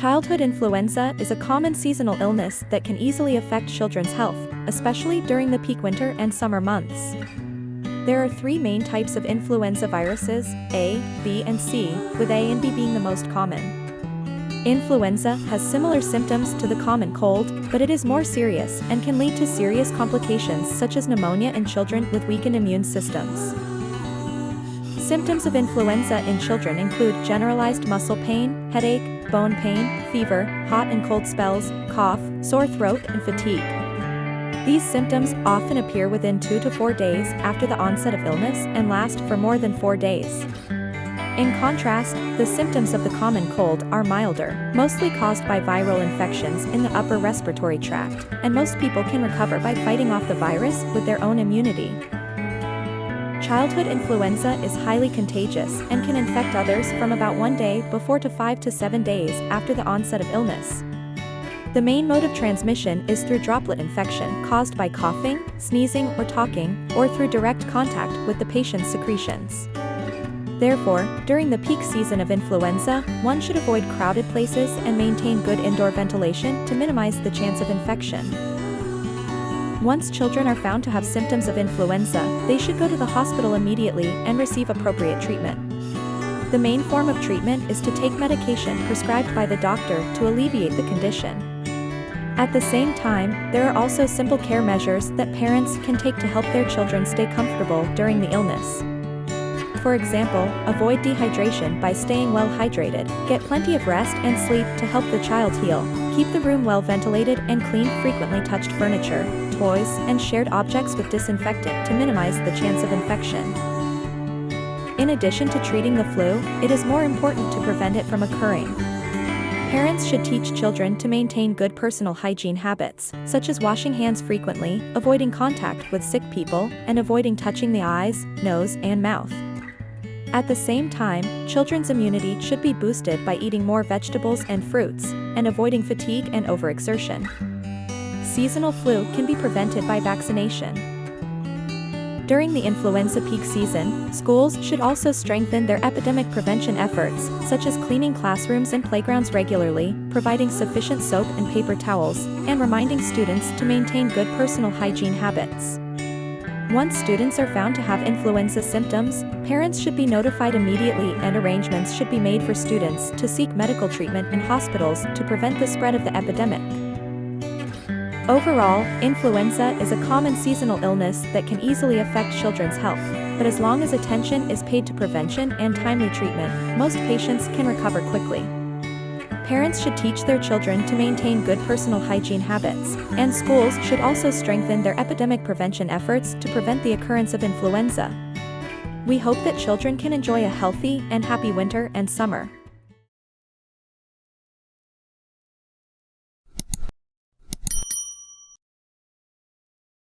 Childhood influenza is a common seasonal illness that can easily affect children's health, especially during the peak winter and summer months. There are three main types of influenza viruses, A, B and C, with A and B being the most common. Influenza has similar symptoms to the common cold, but it is more serious and can lead to serious complications such as pneumonia in children with weakened immune systems. Symptoms of influenza in children include generalized muscle pain, headache, bone pain, fever, hot and cold spells, cough, sore throat, and fatigue. These symptoms often appear within 2 to 4 days after the onset of illness and last for more than 4 days. In contrast, the symptoms of the common cold are milder, mostly caused by viral infections in the upper respiratory tract, and most people can recover by fighting off the virus with their own immunity. Childhood influenza is highly contagious and can infect others from about 1 day before to 5 to 7 days after the onset of illness. The main mode of transmission is through droplet infection caused by coughing, sneezing, or talking, or through direct contact with the patient's secretions. Therefore, during the peak season of influenza, one should avoid crowded places and maintain good indoor ventilation to minimize the chance of infection. Once children are found to have symptoms of influenza, they should go to the hospital immediately and receive appropriate treatment. The main form of treatment is to take medication prescribed by the doctor to alleviate the condition. At the same time, there are also simple care measures that parents can take to help their children stay comfortable during the illness. For example, avoid dehydration by staying well hydrated, get plenty of rest and sleep to help the child heal, keep the room well ventilated and clean frequently touched furniture, toys, and shared objects with disinfectant to minimize the chance of infection. In addition to treating the flu, it is more important to prevent it from occurring. Parents should teach children to maintain good personal hygiene habits, such as washing hands frequently, avoiding contact with sick people, and avoiding touching the eyes, nose, and mouth. At the same time, children's immunity should be boosted by eating more vegetables and fruits, and avoiding fatigue and overexertion. Seasonal flu can be prevented by vaccination. During the influenza peak season, schools should also strengthen their epidemic prevention efforts, such as cleaning classrooms and playgrounds regularly, providing sufficient soap and paper towels, and reminding students to maintain good personal hygiene habits. Once students are found to have influenza symptoms, parents should be notified immediately and arrangements should be made for students to seek medical treatment in hospitals to prevent the spread of the epidemic. Overall, influenza is a common seasonal illness that can easily affect children's health, but as long as attention is paid to prevention and timely treatment, most patients can recover quickly. Parents should teach their children to maintain good personal hygiene habits, and schools should also strengthen their epidemic prevention efforts to prevent the occurrence of influenza. We hope that children can enjoy a healthy and happy winter and summer.